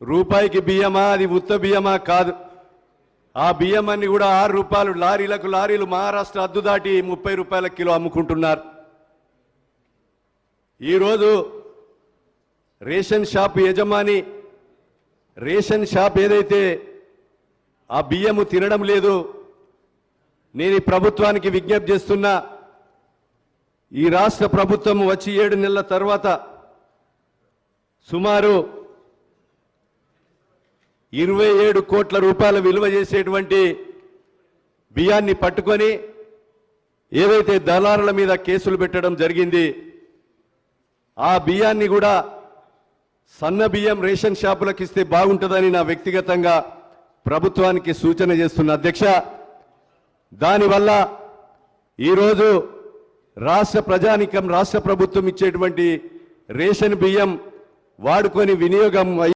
రూపాయికి బియ్యమా, అది ఉత్త బియ్యమా కాదు. ఆ బియ్యమన్ని కూడా 6 రూపాయలు లారీలకు లారీలు మహారాష్ట్ర అద్దు దాటి 30 రూపాయల కిలో అమ్ముకుంటున్నారు. ఈరోజు రేషన్ షాప్ యజమాని రేషన్ షాప్ ఏదైతే ఆ బియ్యము తినడం లేదు, నేను ఈ ప్రభుత్వానికి విజ్ఞప్తి చేస్తున్నా. ఈ రాష్ట్ర ప్రభుత్వం వచ్చి 7 నెలల తర్వాత సుమారు 27 కోట్ల రూపాయల విలువ చేసేటువంటి బియ్యాన్ని పట్టుకొని ఏదైతే దళారుల మీద కేసులు పెట్టడం జరిగింది, ఆ బియ్యాన్ని కూడా సన్న బియ్యం రేషన్ షాపులకు ఇస్తే బాగుంటుందని నా వ్యక్తిగతంగా ప్రభుత్వానికి సూచన చేస్తున్న అధ్యక్ష. దానివల్ల ఈరోజు రాష్ట్ర ప్రజానికం రాష్ట్ర ప్రభుత్వం ఇచ్చేటువంటి రేషన్ బియ్యం వాడుకొని వినియోగం